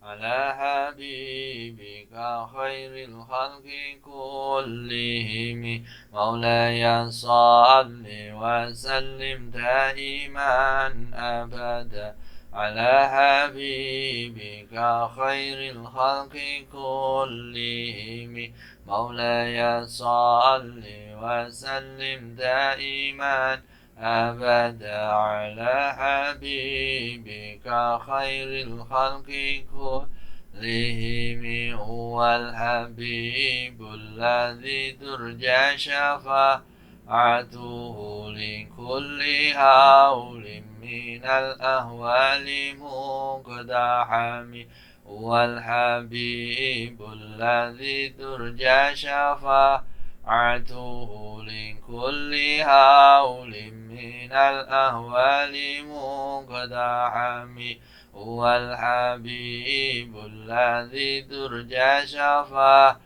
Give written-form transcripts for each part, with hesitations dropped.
على حبيبك خير الخلق كلهم مولاي صل وسلم دائما أبدا على حبيبك خير الخلق كلهم مولاي صل وسلم دائما أبدا على حبيبك خير الخلق كلهم هو الحبيب الذي ترجى شفاعته لكل هول من الأهوال مقتحم هو الحبيب الذي ترجى شفاعته لكل هول من الأهوال مقتحم هو الحبيب الذي ترجى شفاعته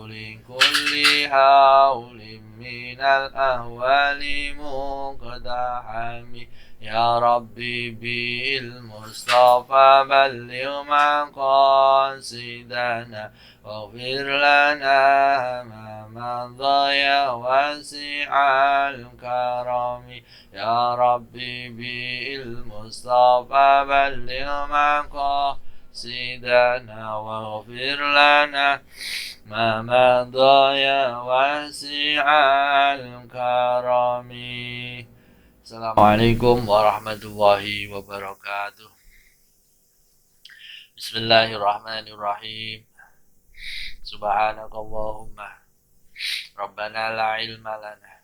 لكل هول من الأهوال مقتحم يا ربي بالمصطفى بلغ مقاصدنا واغفر لنا ما مضى يا واسع الكرم يا ربي بالمصطفى بلغ مقاصدنا واغفر لنا ما مضى يا واسع الكرم. Assalamualaikum warahmatullahi wabarakatuh. Bismillahirrahmanirrahim. Subhanakallahumma Rabbana la ilma lana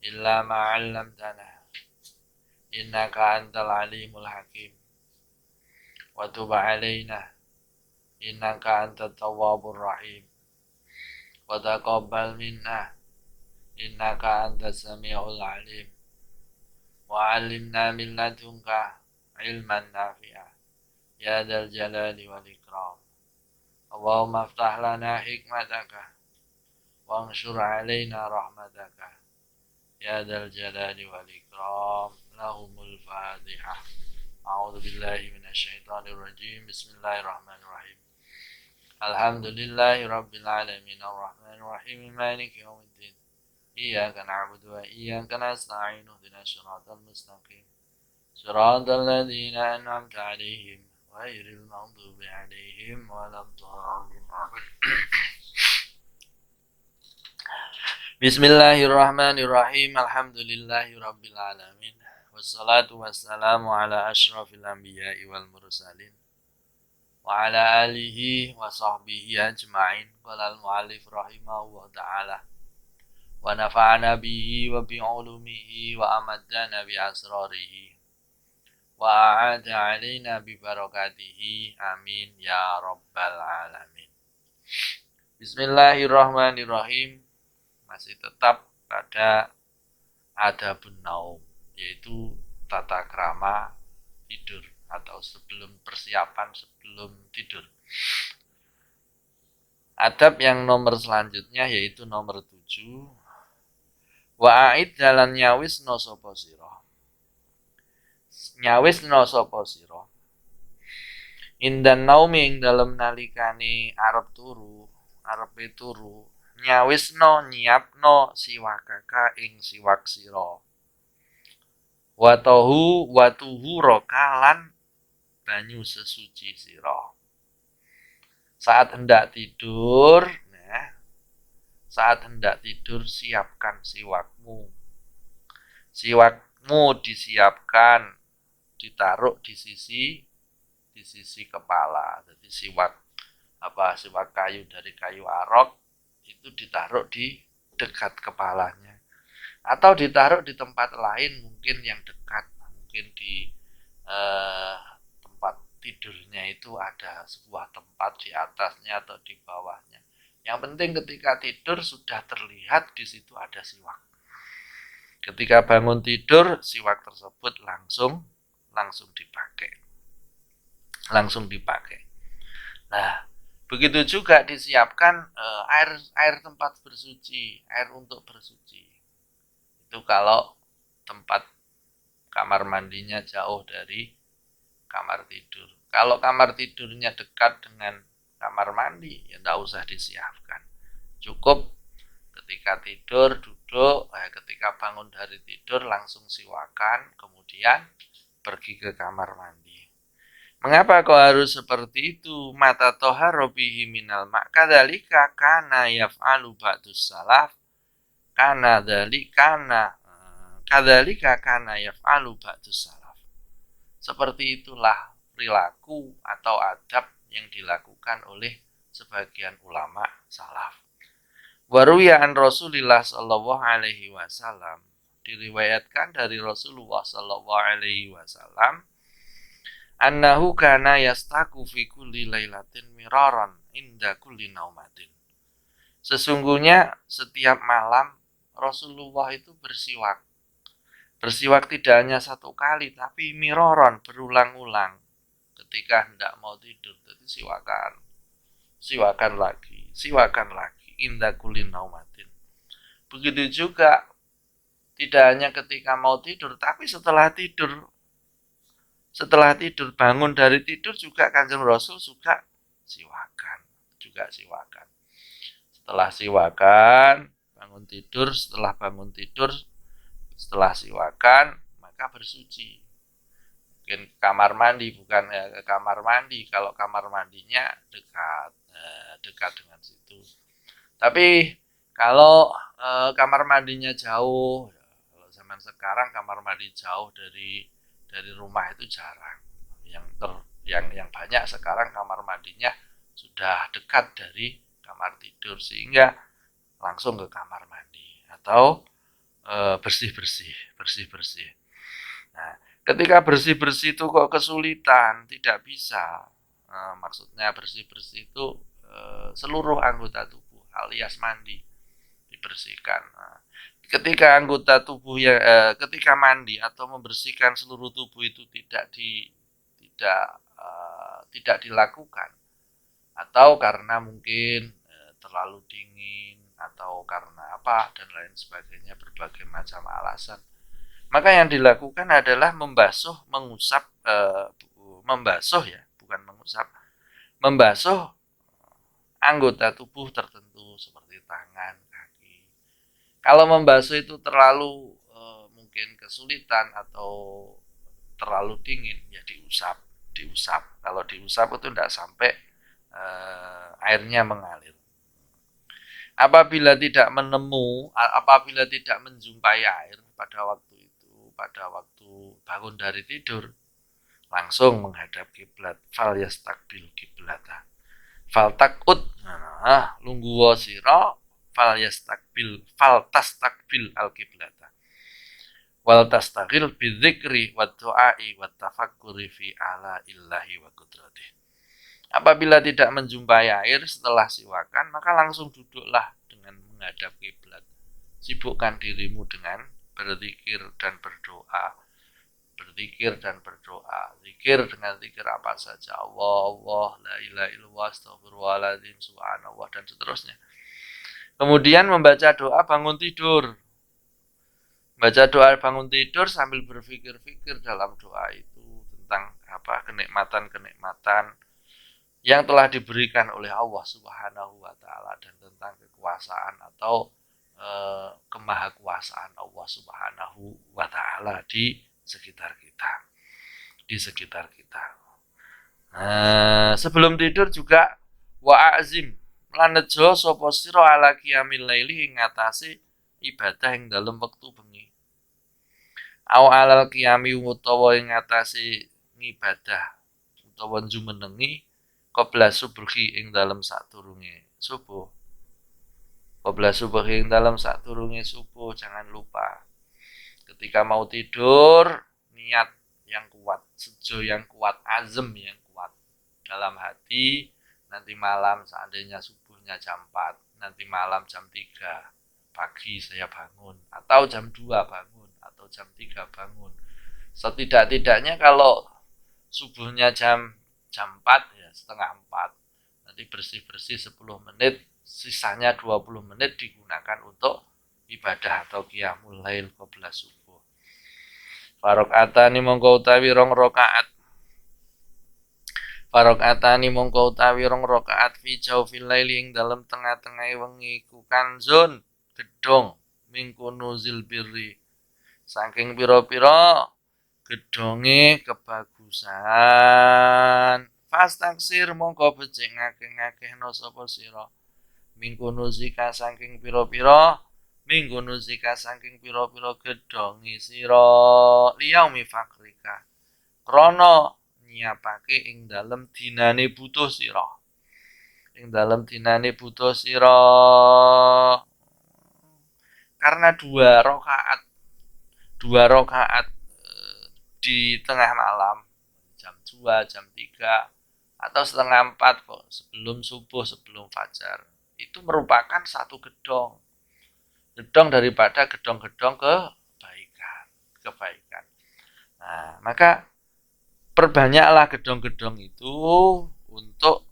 illa ma 'allamtana innaka antal alimul hakim wa tub 'alaina innaka antat tawwabur rahim wa taqabbal minna innaka antas samiul alim wa 'allimna min ladunka ilman nafi'a ya dzal jalali wal ikram. Allahumma aftah lana hikmataka wa anshur 'alaina rahmataka ya dzal jalali wal ikram. Lahumul Fatihah. A'udzu billahi minasy syaithanir rajim. Bismillahirrahmanirrahim. Alhamdulillahi rabbil alamin arrahmanir rahim maliki yaumiddin. Iyyaka na'budu wa iyyaka nasta'in ihdinas siratal mustaqim. Siratal ladzina an'amta 'alaihim ghairil maghdubi 'alaihim waladdallin. Bismillahirrahmanirrahim. Alhamdulillahi rabbil alamin. Wassalatu wassalamu ala asyrafil anbiya'i wal mursalin wa ala alihi wa sahbihi ajma'in. Qala al-mu'allif rahimahullah ta'ala wa nafa'ana bihi wa bi'ulumihi wa amaddana bi asrarihi wa a'ada alaina bi barakatihi amin ya rabbal alamin. Bismillahirrahmanirrahim. Masih tetap pada adabun naum, yaitu tata krama tidur atau persiapan sebelum tidur. Adab yang nomor selanjutnya yaitu nomor 7. Wa'id jalan nyawis no sapa sira. Nyawis no sapa sira. Indan naumi ing dalem nalikane arep turu, arepe turu, nyawisno nyiapno siwakaka ing siwak sira. Watuhu rokalan banyu sesuci sira. Saat hendak tidur, siapkan siwakmu. Siwakmu disiapkan, ditaruh di sisi kepala. Jadi siwak kayu dari kayu arok itu ditaruh di dekat kepalanya atau ditaruh di tempat lain mungkin yang dekat, mungkin di tempat tidurnya itu ada sebuah tempat di atasnya atau di bawahnya. Yang penting ketika tidur sudah terlihat di situ ada siwak. Ketika bangun tidur, siwak tersebut langsung dipakai. Nah, begitu juga disiapkan air tempat bersuci, air untuk bersuci. Itu kalau tempat kamar mandinya jauh dari kamar tidur. Kalau kamar tidurnya dekat dengan kamar mandi, ya tidak usah disiapkan. Cukup ketika tidur duduk, ketika bangun dari tidur langsung siwakan, kemudian pergi ke kamar mandi. Mengapa kau harus seperti itu? Mata toharo bihi minal ma' kadzalika kana yaf'alu ba'dus salaf. Kadzalika kana yaf'alu ba'dus salaf. Seperti itulah perilaku atau adab yang dilakukan oleh sebagian ulama salaf. Waruya an Rasulillah sallallahu alaihi wasallam, diriwayatkan dari Rasulullah sallallahu alaihi wasallam, annahu kana yastaku fi kulli lailatin miraran inda kulli naumatin. Sesungguhnya setiap malam Rasulullah itu bersiwak. Bersiwak tidak hanya satu kali, tapi miraran, berulang-ulang. Ketika hendak mau tidur, jadi siwakan lagi, inda kulli naumatin. Begitu juga tidak hanya ketika mau tidur, tapi setelah tidur bangun dari tidur juga Kanjeng Rasul juga siwakan. Setelah siwakan, bangun tidur, setelah siwakan maka bersuci. Mungkin kamar mandi, bukan ke kamar mandi, kalau kamar mandinya dekat dengan situ. Tapi kalau kamar mandinya jauh, kalau zaman sekarang kamar mandi jauh dari rumah itu jarang. Yang banyak sekarang kamar mandinya sudah dekat dari kamar tidur, sehingga langsung ke kamar mandi atau bersih-bersih. Nah, ketika bersih-bersih itu kok kesulitan, tidak bisa. Maksudnya bersih-bersih itu seluruh anggota tubuh alias mandi dibersihkan. Ketika anggota tubuh ketika mandi atau membersihkan seluruh tubuh itu tidak dilakukan, atau karena mungkin terlalu dingin atau karena apa dan lain sebagainya, berbagai macam alasan, maka yang dilakukan adalah membasuh anggota tubuh tertentu seperti tangan, kaki. Kalau membasuh itu terlalu mungkin kesulitan atau terlalu dingin, ya diusap. Kalau diusap itu tidak sampai airnya mengalir. Apabila tidak menjumpai air pada waktu bangun dari tidur, langsung menghadap kiblat. Fal yastakbil kiblata. Fal takut, lungguh sira. Fal tastakbil al kiblata. Wal tastaghil bidzikri wat du'ai wat tafakkuri fi ala illahi wa qudratihi. Apabila tidak menjumpai air setelah siwakan, maka langsung duduklah dengan menghadap kiblat. Sibukkan dirimu dengan berzikir dan berdoa. Zikir dengan zikir apa saja. Allah, la ilaha illallah, astagfirullahaladzim, subhanallah, dan seterusnya. Kemudian membaca doa bangun tidur. Sambil berpikir-pikir dalam doa itu tentang kenikmatan yang telah diberikan oleh Allah Subhanahu wa taala dan tentang kekuasaan atau kemahakuasaan Allah Subhanahu wa taala di sekitar kita. Sebelum tidur juga wa'azim lan nejo sapa sira ala qiyamil laili ing ngatasi ibadah ing dalem wektu bengi. Au alal qiyami utawa ing ngatasi ngibadah utawa jumenengi qabla subuhi ing dalem sadurunge subuh. Jangan lupa ketika mau tidur niat yang kuat, sejo yang kuat, azam yang kuat dalam hati. Nanti malam seandainya subuhnya jam 4, nanti malam jam 3 pagi saya bangun, atau jam 2 bangun, atau jam 3 bangun. Setidak-tidaknya kalau subuhnya jam 4 ya setengah 4, nanti bersih-bersih 10 menit, sisanya 20 menit digunakan untuk ibadah atau qiyamul lail qabla subuh. Farakaatani mongko utawi 2 rakaat. Farakaatani mongko utawi rong rakaat fi jaufil laili ing dalem tengah-tengah wengi ku kanzun gedhong mingkunuzil birri saking pira-pira gedhonge kebagusan. Fastaksir mongko becik ngakeh-ngakehno sapa sira mingkunuzika saking pira-pira gedhonge sira liyaumi fakrika krana nyiapake ing dalem dinane butuh sira. Karena dua rakaat di tengah malam jam 2, jam 3 atau setengah 4 kok sebelum subuh, sebelum fajar itu merupakan satu gedong daripada gedong-gedong kebaikan. Nah, maka perbanyaklah gedong-gedong itu untuk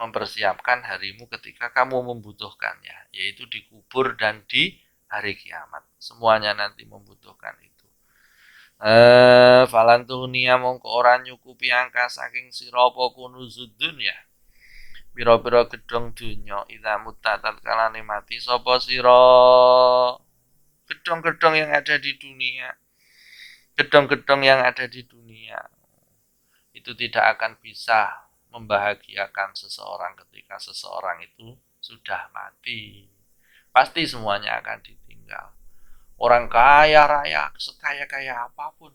mempersiapkan harimu ketika kamu membutuhkannya, yaitu dikubur dan di hari kiamat. Semuanya nanti membutuhkan itu. Falantunia mongko ora nyukupi angka saking sira apa kunuzud dunya. Pira-pira gedhong dunya idza mutatat kalane mati sapa sira. Gedhong-gedhong yang ada di dunia. Gedhong-gedhong yang ada di dunia itu tidak akan bisa membahagiakan seseorang ketika seseorang itu sudah mati. Pasti semuanya akan ditinggal. Orang kaya raya, sekaya-kaya apapun,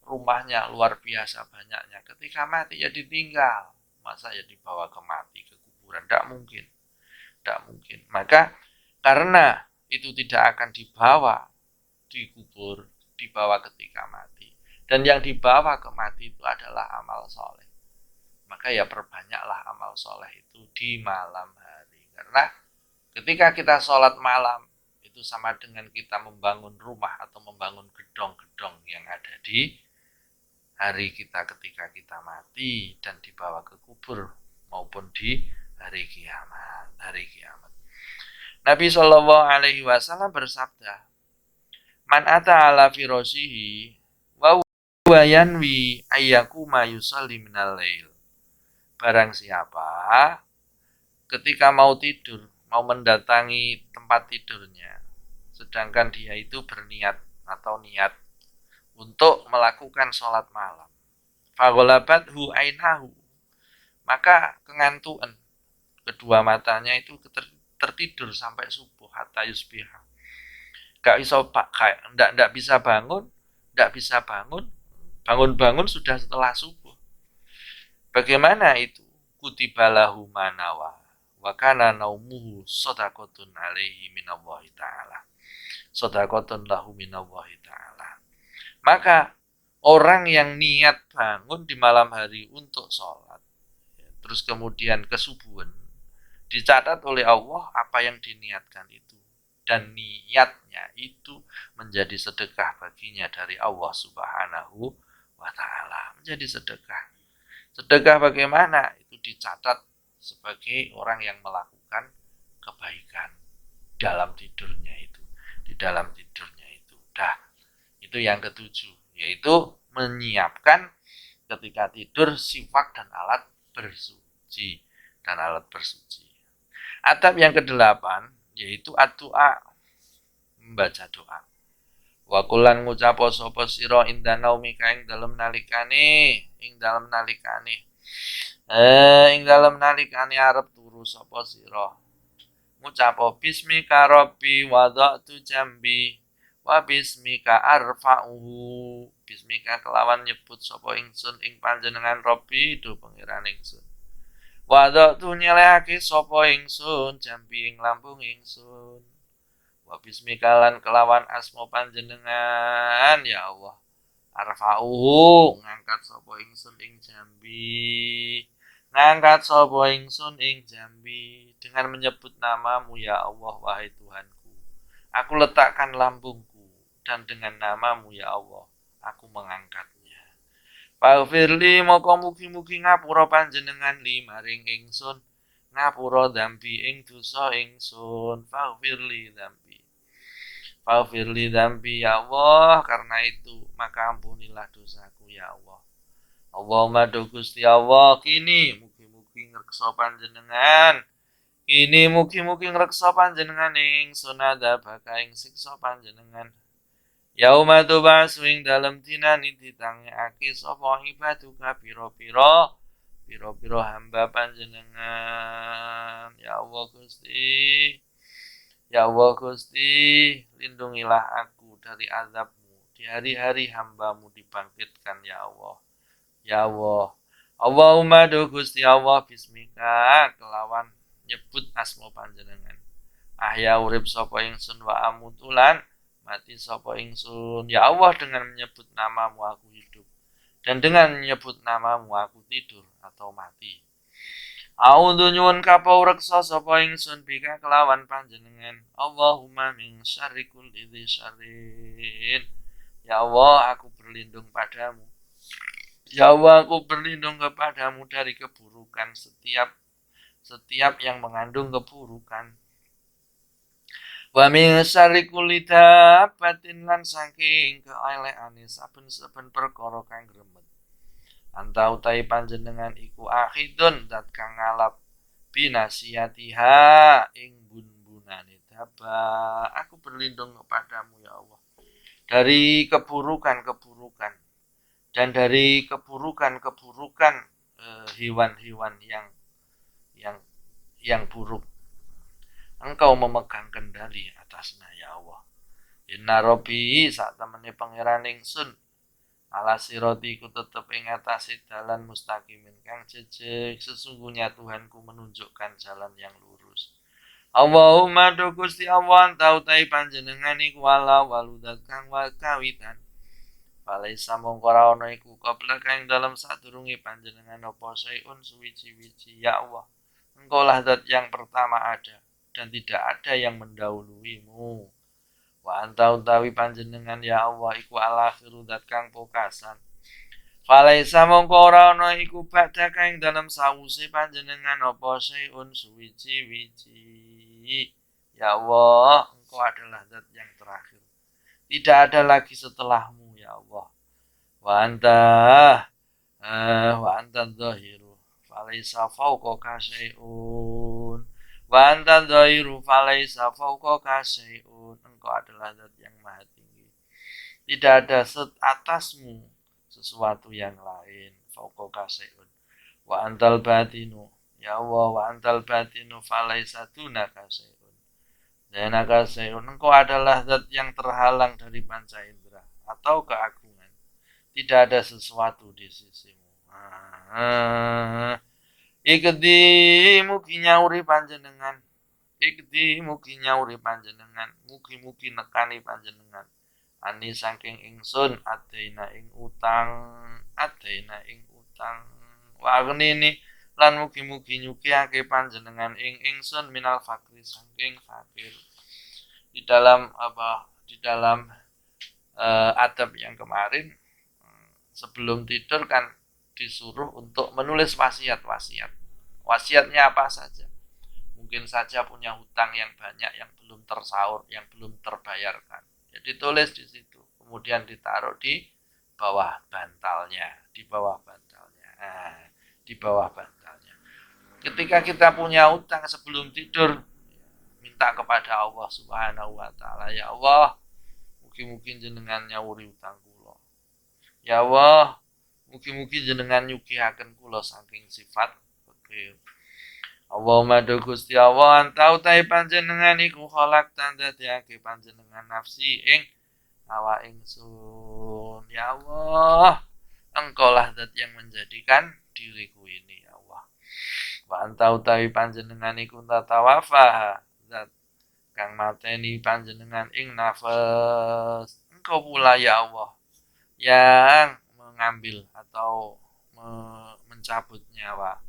rumahnya luar biasa banyaknya. Ketika mati ya ditinggal. Masa ya dibawa ke kuburan? Tidak mungkin. Maka karena itu tidak akan dikubur, dibawa ketika mati. Dan yang dibawa ke mati itu adalah amal soleh. Maka ya perbanyaklah amal soleh itu di malam hari. Karena ketika kita sholat malam, itu sama dengan kita membangun rumah atau membangun gedong-gedong yang ada di hari kita ketika kita mati dan dibawa ke kubur maupun di hari kiamat. Nabi Shallallahu Alaihi Wasallam bersabda, "Man ata ala firashihi wa huwa yanwi ayyakuma yusalli minal lail." Barang siapa ketika mau tidur, mau mendatangi tempat tidurnya, sedangkan dia itu berniat atau niat untuk melakukan sholat malam. Fagholabathu ainahu, maka kengantuan kedua matanya itu tertidur sampai subuh hatta yusbiha. Ndak bisa bangun. Bangun sudah setelah subuh. Bagaimana itu? Kutibalahu manawa wa kana naumuhu shadaqatun alaihi minallahi ta'ala. Shadaqatun lahu minallahi ta'ala. Maka orang yang niat bangun di malam hari untuk sholat, terus kemudian kesubuhan, dicatat oleh Allah apa yang diniatkan itu. Dan niatnya itu menjadi sedekah baginya dari Allah Subhanahu wa ta'ala. Menjadi sedekah. Sedekah bagaimana? Itu dicatat sebagai orang yang melakukan kebaikan dalam tidurnya itu. Di dalam tidurnya itu. Itu yang ketujuh. Yaitu menyiapkan ketika tidur siwak dan alat bersuci. Adab yang kedelapan yaitu ad-doa, membaca doa. Wa kulan ngucapo sapa sira inda naumika ing dalem nalikane arep turu sapa sira. Ngucapo bismika rabbi wada'tu jambi wa bismika arfa'uhu. Bismika kelawan nyebut sapa ingsun ing panjenengan Rabbi do pangeran ingsun. Wada'tu nyelehake sapa ingsun jambi ing lambung ingsun. Wa bismika lan kelawan asma panjenengan ya Allah. Arfa'uhu ngangkat sapa ingsun ing jambi dengan menyebut namamu ya Allah wahai Tuhanku. Aku letakkan lambungku dan dengan namamu ya Allah aku mengangkatnya. Faghfirli moko mugi-mugi ngapura panjenengan li maring ingsun. Ngapura dambi ing dosa ingsun. Faghfirli dambi ya Allah, karena itu maka ampunilah dosaku ya Allah. Allahumma do Gusti Allah kini mugi-mugi ngreksa panjenengan. Kini mugi-mugi ngreksa panjenengan ingsun adabaka ing siksa panjenengan. Yauma tub'atsu ing dalem dinane ditangekake sapa ibaduka pira-pira hamba panjenengan. Ya Allah Gusti. Ya Allah Gusti, lindungilah aku dari azabmu di hari-hari hambamu dibangkitkan ya Allah. Ya Allah. Allahumma do Gusti Allah bismika kelawan nyebut asma panjenengan. Ahya urip sapa ingsun wa amutulan mati sapa ingsun. Ya Allah dengan menyebut namamu aku hidup dan dengan menyebut namamu aku tidur atau mati. A'udzu nyuwun kapawreksa sapa ingsun bika kelawan panjenengan. Allahumma min syarri kulli syarrin. Ya Allah aku berlindung padamu. Ya Allah, aku berlindung kepadamu dari keburukan setiap yang mengandung keburukan. Wa min syarri kulli dabbatin lan saking keelekane saben-saben perkara kang gremet. Anta utai panjenengan iku akhidun dat kang ngalap binasiyatiha ing bun-bunane daba. Aku berlindung kepadamu ya Allah dari keburukan-keburukan dan dari keburukan-keburukan hewan-hewan yang buruk. Engkau memegang kendali atasnya ya Allah. Inna Rabbi sak temene pangeran ingsun ala sirati ku tetep ing atase dalan mustaqimin kang jejeg. Sesungguhnya Tuhanku menunjukkan jalan yang lurus. Allahumma do Gusti Allah tau tai panjenengan iku ala waludat kang kawitan. Falaisa mongko ora ana iku qabla kang dalam sadurunge panjenengan apa sayun suwiji-wiji ya Allah. Engkau lah zat yang pertama ada dan tidak ada yang mendahuluimu. Wa anta utawi panjenengan ya Allah iku al-akhiru zat kang pokasan. Falaisa mongko ora ana iku ba'da kang dalam sawuse panjenengan apa sayun suwiji-wiji. Ya Allah, engkau adalah zat yang terakhir. Tidak ada lagi setelahmu ya Allah. Wa anta dhahiru falaisa fawqaka syai'un. Wa anta dhahiru falaisa fawqaka syai'un. Engkau adalah zat yang maha tinggi. Tidak ada atasmu sesuatu yang lain. Fawqaka syai'un. Wa antal batinu. Ya Allah, wa antal batinu falaisa dunaka syai'un. Dan akasyai'un, engkau adalah zat yang terhalang dari panca indera atau keagungan. Tidak ada sesuatu di sisimu. Ikdi mugi nyauri panjenengan. Ikdi mugi nyauri panjenengan. Mugi-mugi nekani panjenengan. Ani saking ingsun adaina ing utang. Wa aghnini lan mugi-mugi nyugiake panjenengan ing ingsun minal fakri saking fakir. Di dalam adab yang kemarin sebelum tidur kan disuruh untuk menulis wasiat-wasiat. Wasiatnya apa saja? Mungkin saja punya hutang yang banyak yang belum tersaur, yang belum terbayarkan. Ya ditulis di situ, kemudian ditaruh di bawah bantalnya, di bawah bantalnya. Ketika kita punya hutang sebelum tidur, minta kepada Allah Subhanahu wa taala, ya Allah, mugi-mugi jenengan nyawuri hutang kula. Ya Allah, mugi-mugi jenengan nyugihaken kula saking sifat fakir. Allahumma do Gusti Allah anta utahe panjenengan iku kholak tandadake panjenengan nafsi ing awak ingsun. Ya Allah, engkau lah zat yang menjadikan diriku ini ya Allah. Wa anta utawi panjenengan iku tatawafa zat kang mateni panjenengan ing nafas. Engkau pula ya Allah yang mengambil atau mencabut nyawa.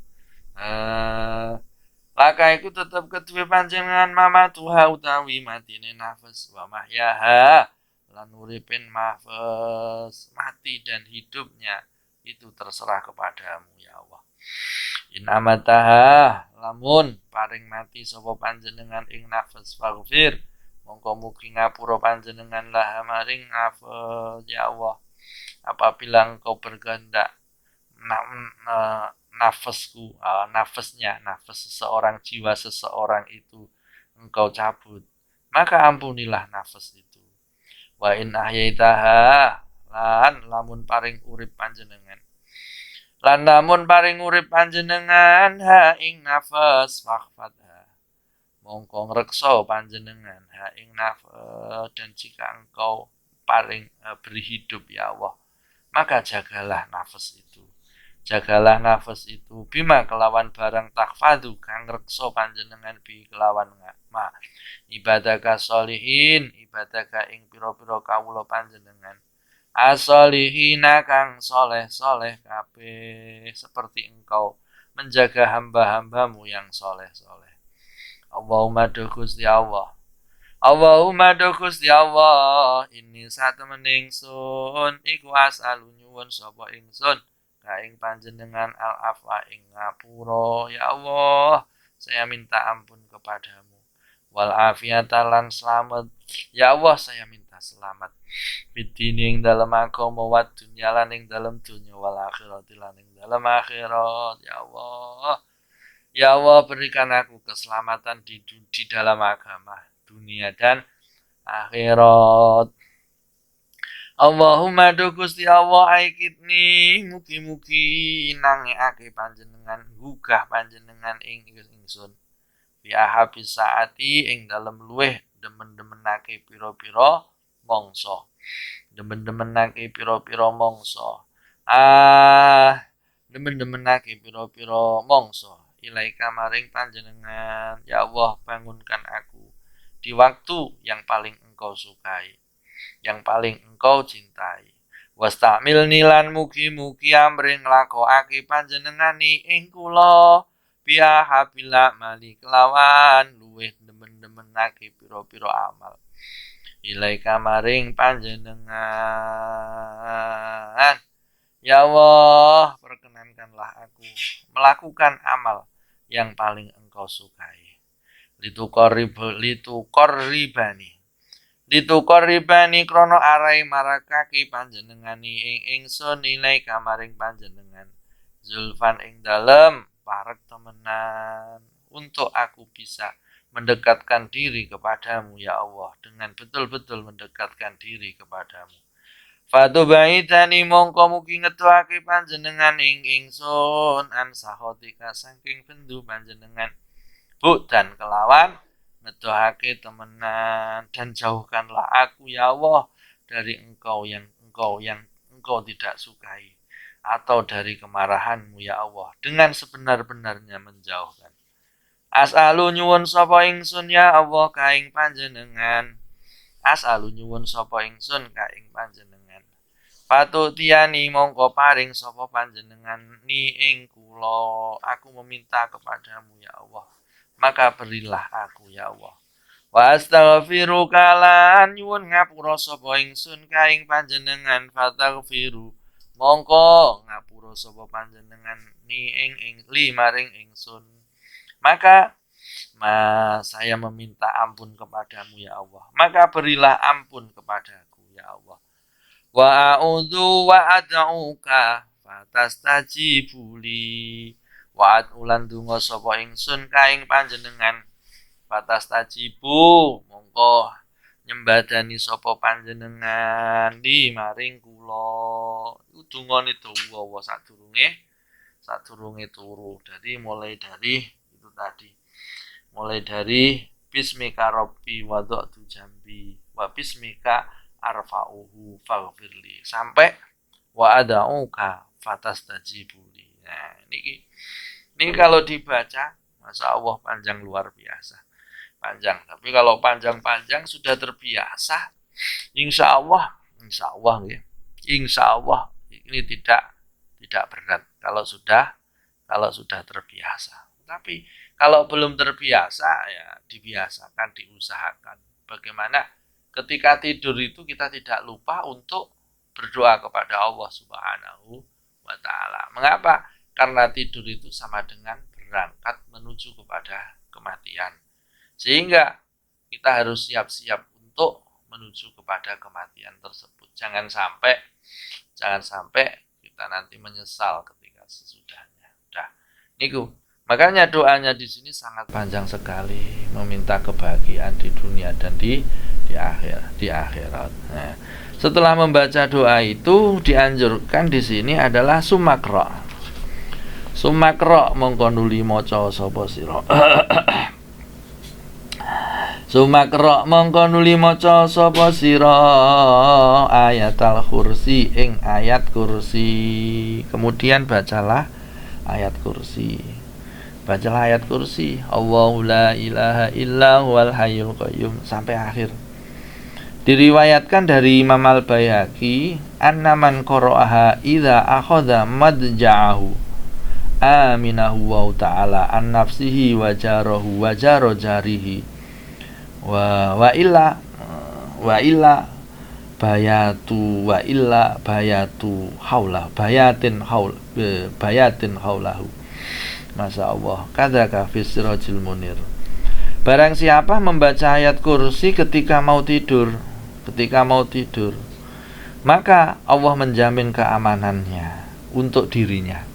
Laka iku tetep keduwe panjenengan mama tuha utawi matine nafas wa mahyaha lan uripin nafas. Mati dan hidupnya itu terserah kepadamu ya Allah. In amataha lamun paring mati sapa panjenengan ing nafas faghfir mongko mugi ngapura panjenengan lah maring nafas ya Allah. Apabila engkau berkehendak nafasku, nafas seseorang, jiwa seseorang itu engkau cabut, maka ampunilah nafas itu. Wa in ahyaitaha, lan lamun paring urip panjenengan, lan lamun paring urip panjenengan ha ing nafas fakhfadha, mongko ngrekso panjenengan ha ing nafas, dan jika engkau paring beri hidup ya Allah, maka jagalah nafas itu. Jagalah nafas itu bima kelawan barang takfadu kang rekso panjenengan bi kelawan ma ibadaka solihin, ibadaka ing pira-pira kawula panjenengan asolihina kang soleh-soleh kabeh, seperti engkau menjaga hamba-hambamu yang soleh-soleh. Allahumma do Gusti Allah, Allahumma do Gusti Allah, ini satemene ingsun iku as'alu nyuwun sapa ingsun kaing panjenengan al-afwa ing ngapura. Ya Allah, saya minta ampun kepadamu. Wal afiyata lan selamat. Ya Allah, saya minta selamat. Fitini ing dalam agama wa dunya lan ing dalam dunya, wal akhirati lan ing dalam akhirat. Ya Allah, ya Allah, berikan aku keselamatan di dalam agama, dunia dan akhirat. Allahumma do Gusti Allah aikitni, mugi-mugi nangekake panjenengan, gugah panjenengan ing ingsun. Bi ahabis saati ing dalem luweh demen-demenake pira-pira mangsa. Demen-demenake pira-pira mangsa. Demen-demenake pira-pira mangsa. Ilaika maring panjenengan, ya Allah, bangunkan aku di waktu yang paling engkau sukai, yang paling engkau cintai. Wastamil nilan mugi-mugi amring nglakokake panjenengani ing kula biya habila mali kelawan luweh demen-demenake pira-pira amal. Ilaika maring panjenengan, ya Allah, perkenankanlah aku melakukan amal yang paling engkau sukai. Litukor ribani krono arai marakaki panjenengani ing ingsun ilai kamaring panjenengan zulfan ing dalem parek temenan, untuk aku bisa mendekatkan diri kepadamu ya Allah, dengan betul-betul mendekatkan diri kepadamu. Fatubaitani mongko mugi ngetuake panjenengan ing ingsun an sahotika saking bendu panjenengan dan kelawan ngedohake temenan, dan jauhkanlah aku ya Allah dari engkau yang engkau tidak sukai, atau dari kemarahanmu ya Allah, dengan sebenar-benarnya menjauhkan. As'alu nyuwun sapa ingsun ya Allah kaing panjenengan, as'alu nyuwun sapa ingsun kaing panjenengan, patutiani mongko paring sapa panjenengan ni ing kula, aku meminta kepadamu ya Allah, maka berilah aku ya Allah. Wa astaghfiruka lan nyuwun ngapura sapa ingsun kaing panjenengan, fataghfiru mongko ngapura sapa panjenengan ni ing maring ingsun, maka saya meminta ampun kepadamu ya Allah, maka berilah ampun kepadaku ya Allah. Wa a'udzu wa ad'uka fatastajibuli, wa ulan donga sapa ingsun kaing panjenengan, fatastajibu mongko nyembadani sapa panjenengan di maring kula. Iku dungane dawa sadurunge turu. Jadi mulai dari itu tadi. Mulai dari bismika rabbi wada'tu jambi wa bismika arfa'uhu faghfirli sampai wa ad'uka fatastajibuli. Nah, ini kalau dibaca, Masya Allah, panjang luar biasa. Panjang. Tapi kalau panjang-panjang sudah terbiasa, insya Allah ya. Insya Allah ini tidak berat kalau sudah terbiasa. Tapi kalau belum terbiasa, ya dibiasakan, diusahakan. Bagaimana ketika tidur itu kita tidak lupa untuk berdoa kepada Allah Subhanahu wa Ta'ala. Mengapa? Karena tidur itu sama dengan berangkat menuju kepada kematian. Sehingga kita harus siap-siap untuk menuju kepada kematian tersebut. Jangan sampai kita nanti menyesal ketika sesudahnya. Udah. Niku. Makanya doanya di sini sangat panjang sekali, meminta kebahagiaan di dunia dan di akhirat. Nah, setelah membaca doa itu dianjurkan di sini adalah sumakro. Sumakro mongko nuli maca sapa sira. Sumakro mongko nuli maca sapa sira ayatal kursi ing ayat kursi. Kemudian bacalah ayat kursi. Bacalah ayat kursi, Allahu la ilaha illa huwal hayyul qayyum sampai akhir. Diriwayatkan dari Imam Al-Baihaqi, annaman qara'aha idza akhadha madja'ahu aminahu wa ta'ala an nafsihi wa jarahu wa jaro jarihi wa illa bayatu haula bayatin haulahu. Masya Allah, kadzaka fis sirajil munir. Barang siapa membaca ayat kursi ketika mau tidur, maka Allah menjamin keamanannya untuk dirinya.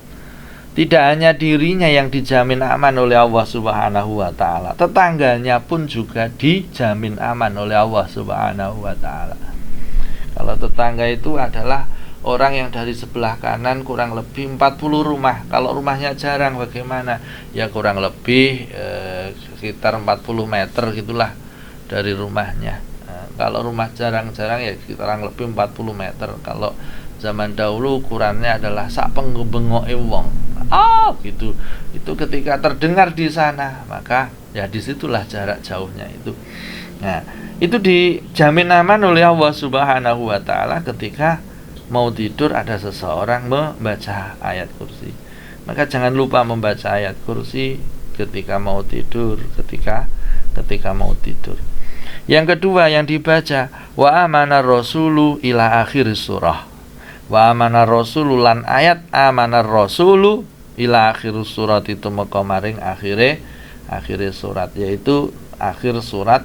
Tidak hanya dirinya yang dijamin aman oleh Allah Subhanahu wa taala, tetangganya pun juga dijamin aman oleh Allah Subhanahu wa taala. Kalau tetangga itu adalah orang yang dari sebelah kanan kurang lebih 40 rumah. Kalau rumahnya jarang bagaimana? Ya kurang lebih sekitar 40 meter gitulah dari rumahnya. Kalau rumah jarang-jarang ya kurang lebih 40 meter. Kalau zaman dahulu ukurannya adalah sak pengbengoke wong. Gitu. Itu ketika terdengar di sana, maka ya disitulah jarak jauhnya itu. Nah, itu dijamin aman oleh Allah Subhanahu wa taala ketika mau tidur ada seseorang membaca ayat kursi. Maka jangan lupa membaca ayat kursi ketika mau tidur, ketika mau tidur. Yang kedua yang dibaca, wa amanar rasulu ila akhir surah. Wa amanar rasulu lan ayat amanar rasulu ila akhir surat itu maka maring akhire surat, yaitu akhir surat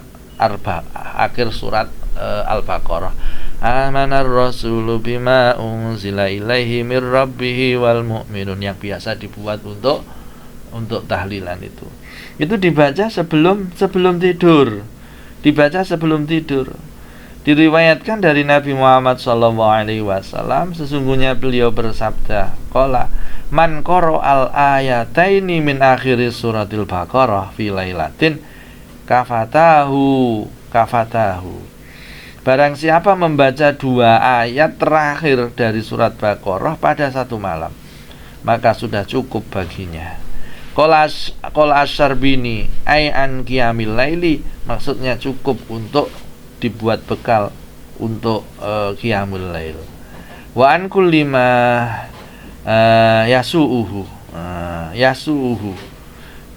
Al-Baqarah. Amanar rasulu bima unzila ilaihi mir rabbihi wal mu'minun, yang biasa dibuat untuk tahlilan itu. Itu dibaca sebelum tidur. Diriwayatkan dari Nabi Muhammad SAW, sesungguhnya beliau bersabda, qala man qara'al ayataini min akhiri suratil Baqarah fi lailatin kafatahu. Barang siapa membaca 2 ayat terakhir dari surat Baqarah pada satu malam, maka sudah cukup baginya. Qala Asy-Syarbini ay an qiyamil laili, maksudnya cukup untuk dibuat bekal untuk qiyamul lail. Wa an kulli ma yasuuhu,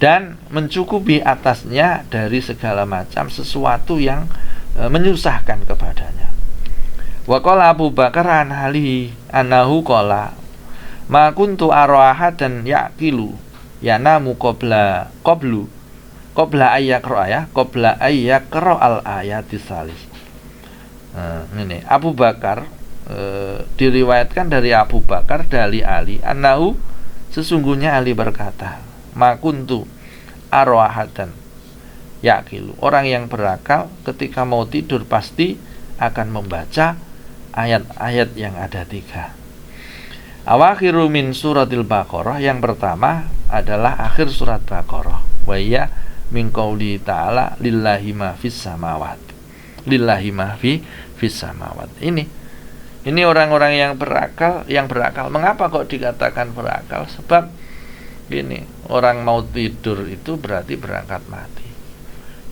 dan mencukupi atasnya dari segala macam sesuatu yang menyusahkan kepadanya. Wa qala Abu Bakar an halihi annahu qala ma kuntu araha dan yaqilu yanamu qabla ayyaqra al ayati salis. Ini Abu Bakar diriwayatkan dari Abu Bakar dari Ali annahu, sesungguhnya Ali berkata, ma kuntu arwahatan yaqilu, orang yang berakal ketika mau tidur pasti akan membaca ayat-ayat yang ada 3. Awakhiru min suratil Baqarah, yang pertama adalah akhir surat Baqarah, wa ya min qauli ta'ala lillahi ma fis samawat. Ini orang-orang yang berakal. Mengapa kok dikatakan berakal? Sebab ini orang mau tidur itu berarti berangkat mati.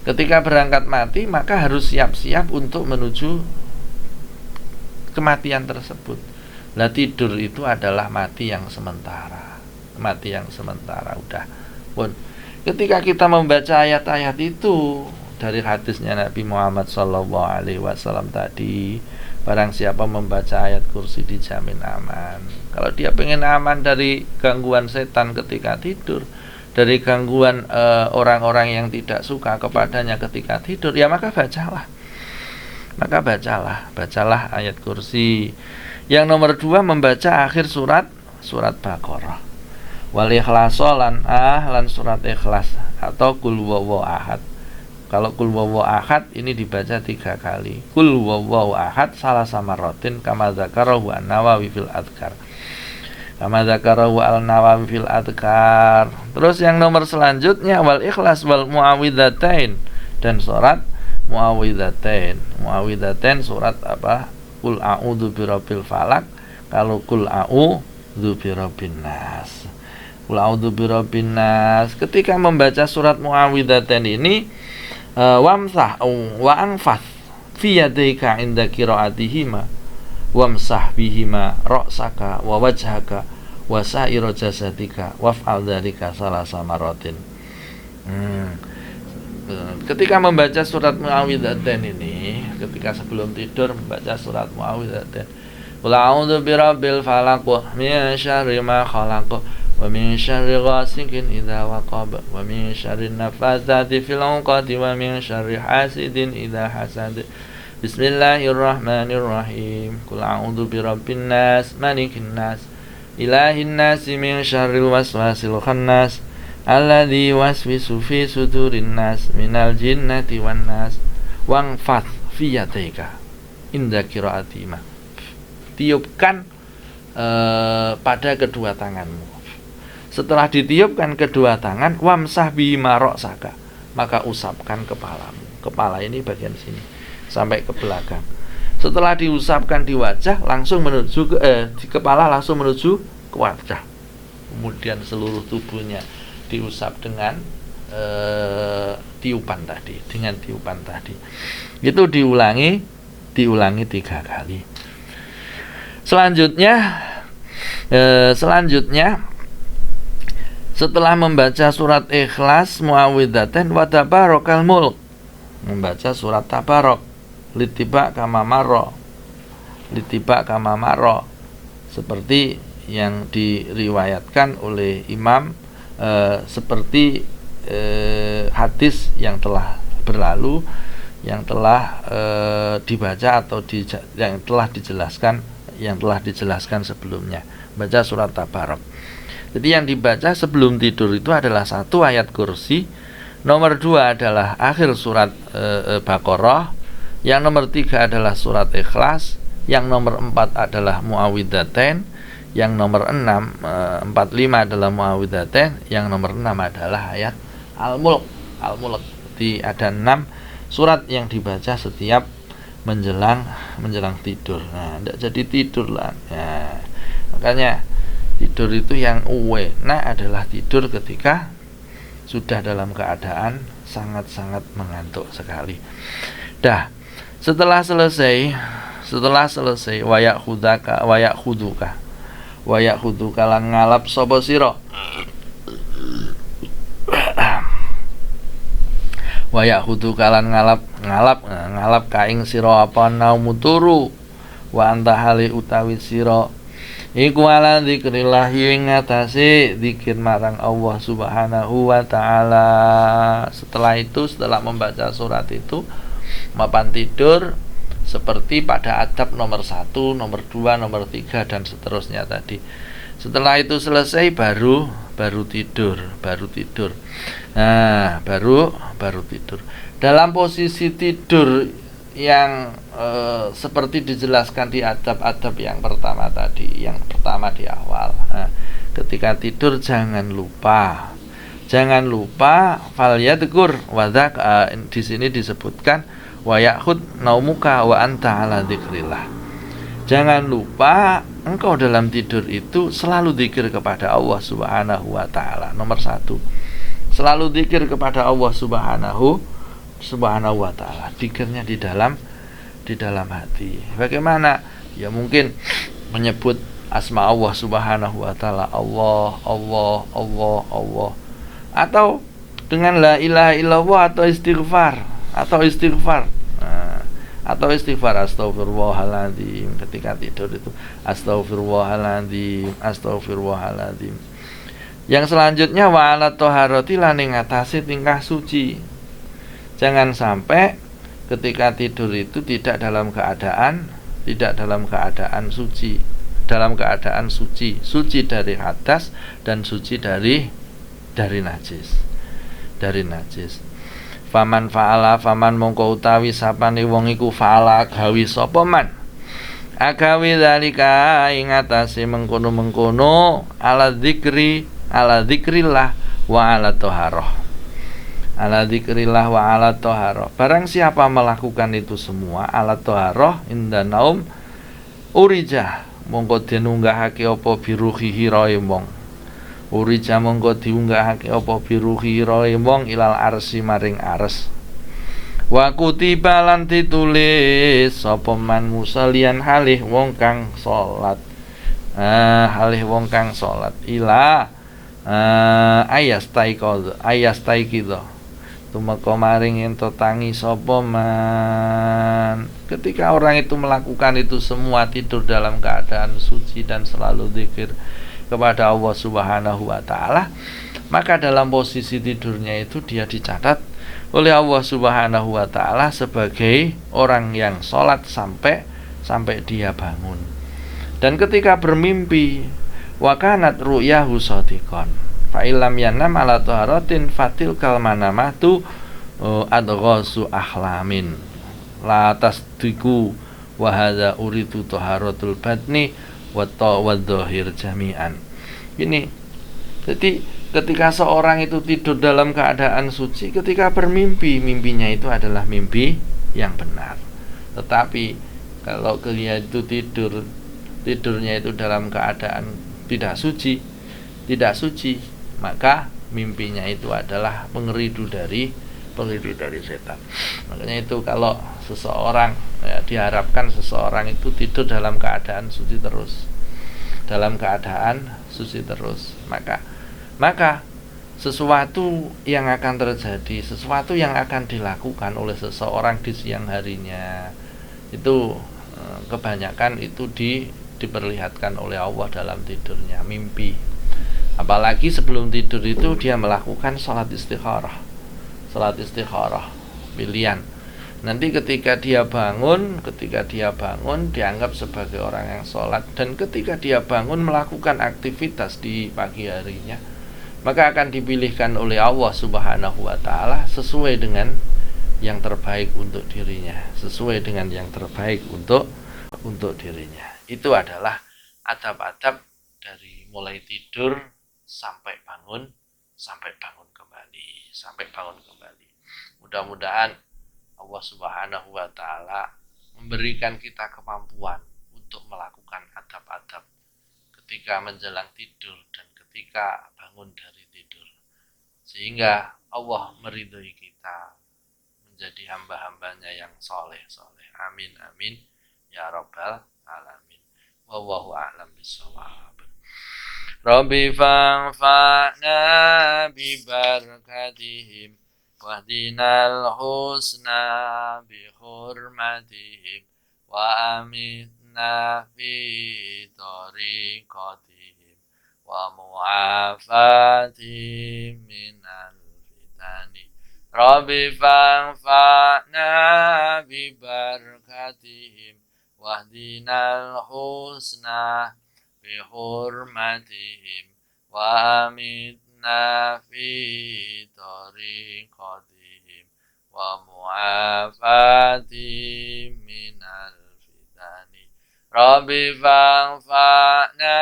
Ketika berangkat mati, maka harus siap-siap untuk menuju kematian tersebut. Nah, tidur itu adalah mati yang sementara. Udah pun. Ketika kita membaca ayat-ayat itu dari hadisnya Nabi Muhammad SAW tadi, barang siapa membaca ayat kursi dijamin aman. Kalau dia pengen aman dari gangguan setan ketika tidur, dari gangguan orang-orang yang tidak suka kepadanya ketika tidur, ya maka bacalah ayat kursi. Yang nomor 2, membaca akhir surat Baqarah. Wal ikhlas lan surat ikhlas atau kul huwallahu ahad. Kalau kul huwallahu ahad ini dibaca 3 kali. Kul huwallahu ahad salah sama rotin kama dzakarahu an-Nawawi fil adhkar. Kama dzakarahu an-Nawawi fil adhkar. Terus yang nomor selanjutnya wal ikhlas wal muawwidzatain dan surat muawwidzatain. Muawwidzatain surat apa? Kul a'udzu birabbil falaq. Kalau kul a'udzu birabbin nas. Kul a'udzu birabbin nas. Ketika membaca surat muawwidzatain ini wamsah wa anfas fi yadayka inda qiraatihima wamsah bihima ra'saka wa wajhaka wa sa'ira jasadika waf'al dzalika salasa maratin. Ketika membaca surat muawwidzatain ini, ketika sebelum tidur membaca surat muawwidzatain, qul a'udzu birabbil falaq min syarri ma khalaq wa min syarri ghasikin idza waqab wa min syarri nafatsati fil 'uqad wa min syarri hasidin idza hasad. Bismillahirrahmanirrahim. Qul a'udzu birabbin nas malikin nas ilahin nas min syarril waswasil khannas alladzi waswisu fi sudurin nas minal jinnati wan nas wangfat fi yadaika inda qiraatima. Tiupkan pada kedua tanganmu. Setelah ditiupkan kedua tangan, wamsah bima ra'saka, maka usapkan kepalamu. Kepala ini bagian sini sampai ke belakang. Setelah diusapkan di wajah, langsung menuju di kepala langsung menuju ke wajah. Kemudian seluruh tubuhnya diusap dengan tiupan tadi, Itu diulangi 3 kali. Selanjutnya setelah membaca surat Ikhlas, Muawwidzatain wa tabarakal mulk, membaca surat Tabarak, litiba kama marra, seperti yang diriwayatkan oleh Imam, seperti hadis yang telah berlalu, yang telah dibaca atau yang telah dijelaskan sebelumnya. Baca surat Tabarak. Jadi yang dibaca sebelum tidur itu adalah 1 ayat kursi, nomor 2 adalah akhir surat Baqarah, yang nomor 3 adalah surat Ikhlas, yang nomor 4 adalah Muawwidzatain, yang nomor 6 45 adalah Muawwidzatain, yang nomor 6 adalah ayat Al-Mulk. Jadi ada 6 surat yang dibaca setiap menjelang tidur. Nah, tidak jadi tidur lah. Nah, makanya tidur itu yang enak adalah tidur ketika sudah dalam keadaan sangat-sangat mengantuk sekali. Dah, setelah selesai wayak khuduka lan ngalap sapa sira. Wayak khuduka lan ngalap kaing sira apa naumu turu wa anta hali utawi sira iku ala dzikrillah ing ngatasi zikir marang Allah Subhanahu wa taala. Setelah itu, setelah membaca surat itu, mapan tidur seperti pada adab nomor 1, nomor 2, nomor 3 dan seterusnya tadi. Setelah itu selesai baru tidur. Nah, baru tidur. Dalam posisi tidur yang seperti dijelaskan di adab-adab yang pertama tadi, yang pertama di awal. Nah, ketika tidur jangan lupa fal yadhkur wadak, di sini disebutkan wa ya'khud naumuka wa anta ala dzikrillah. Jangan lupa engkau dalam tidur itu selalu zikir kepada Allah Subhanahu wa taala. Nomor 1, selalu zikir kepada Allah Subhanahu wa taala. Zikirnya di dalam hati. Bagaimana? Ya mungkin menyebut asma Allah Subhanahu wa taala, Allah. Atau dengan la ilaha illallah atau istighfar. Atau istighfar astagfirullahaladzim ketika tidur itu, astagfirullahaladzim. Yang selanjutnya wa ala thaharati lan ngatasi tingkah suci. Jangan sampai ketika tidur itu tidak dalam keadaan suci, dalam keadaan suci, suci dari hadas dan suci dari najis. Dari najis. Faman fa'ala faman mongko utawi sapane wong iku fa'ala gawi sapa man. Agawi zalika ing atase mengkono-mengkono ala dzikrillah wa ala thaharah. Ala dzikrillah wa ala thaharah. Barang siapa melakukan itu semua ala thaharah inda naum urija mongko dinunggahake apa biruhihi rae wong. Urija mongko diunggahake apa biruhi rae wong ilal arsi maring ars. Wa kutiba lan ditulis sapa man musallian halih wong kang salat. Halih wong kang salat ila ayastaikidha tumeka maring ento tangi sapa man. Ketika orang itu melakukan itu semua, tidur dalam keadaan suci dan selalu zikir kepada Allah Subhanahu wa taala, maka dalam posisi tidurnya itu dia dicatat oleh Allah Subhanahu wa taala sebagai orang yang sholat sampai dia bangun. Dan ketika bermimpi, wa kanat ru'yahu shadiqan fa illam yanam ala taharatin fatil kal manamatu adghasu ahlamin la tasdiku wa hadza uridu taharatul batni wa dhahir jami'an. Ini jadi ketika seorang itu tidur dalam keadaan suci, ketika bermimpi, mimpinya itu adalah mimpi yang benar. Tetapi kalau dia itu tidurnya itu dalam keadaan tidak suci, maka mimpinya itu adalah pengeridu dari setan. Makanya itu kalau seseorang diharapkan seseorang itu tidur dalam keadaan suci terus, maka sesuatu yang akan terjadi, sesuatu yang akan dilakukan oleh seseorang di siang harinya itu kebanyakan itu diperlihatkan oleh Allah dalam tidurnya, mimpi. Apalagi sebelum tidur itu dia melakukan salat istikharah pilihan. Nanti ketika dia bangun dianggap sebagai orang yang sholat. Dan ketika dia bangun melakukan aktivitas di pagi harinya, maka akan dipilihkan oleh Allah Subhanahu wa ta'ala sesuai dengan yang terbaik untuk dirinya, dirinya. Itu adalah adab-adab dari mulai tidur sampai bangun kembali. Mudah-mudahan Allah Subhanahu wa ta'ala memberikan kita kemampuan untuk melakukan adab-adab ketika menjelang tidur dan ketika bangun dari tidur, sehingga Allah meridhoi kita menjadi hamba-hambanya yang soleh. Amin amin ya rabbal alamin. Wallahu a'lam bishawab. Rabbi fa'fa'na bi barakatihim wahdinal husna bi hurmatihim wa amitna fi tariqatihim wa mu'afatihim minal fitani. Rabbi fa'fa'na bi barakatihim wahdinal husna bi hurmatihim wa amitna fi tariqatihim wa mu'afatihim minal fitani. Rabbi fa'fa'na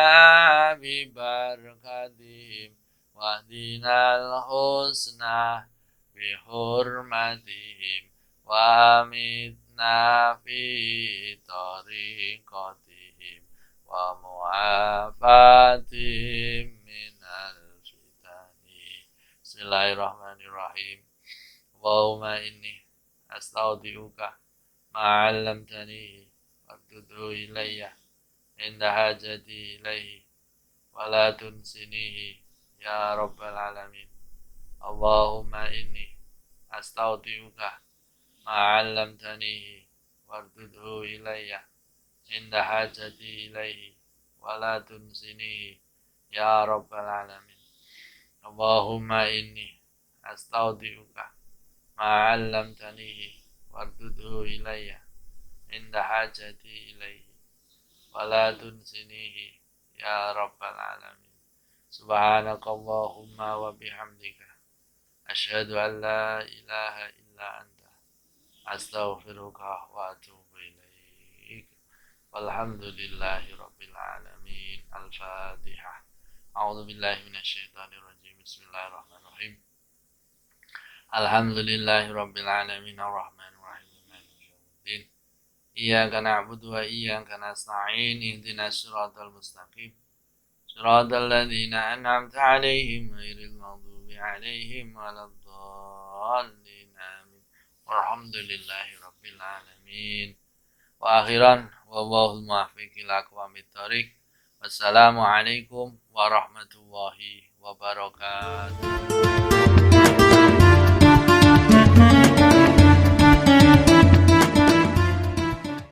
bi barakatihim wahdinal husna bi hurmatihim wa amitna fi tariqatihim wa mu'afatihim minal fitani. Bismillahirrahmanirrahim. Allahumma inni astaudiuka ma'allamtani wardudu ilayya inda hajati ilayhi wa la tunsinihi ya rabbal alamin. Allahumma inni astaudiuka ma'allamtani wardudu ilayya inda hajati ilaihi wa la tunsinihi ya rabbal alamin. Allahumma inni astaudiuka ma'allamtanihi wardudu ilayya inda hajati ilaihi ولا تنسنيه يا رب العالمين. سبحانك اللهم وبحمدك أشهد أن لا إله إلا أنت أستغفرك وأتوب إليك. والحمد لله رب العالمين. الفاتحة. أعوذ بالله من الشيطان الرجيم. بسم الله الرحمن الرحيم. الحمد لله رب العالمين الرحمن الرحيم مالك يوم الدين. إياك نعبد وإياك نستعين. اهدنا الصراط المستقيم صراط الذين أنعمت عليهم غير المغضوب عليهم ولا الضالين آمين. والحمد لله رب العالمين. وأخيرا والله الموفق إلى أقوام الطريق. Wassalamualaikum warahmatullahi wabarakatuh.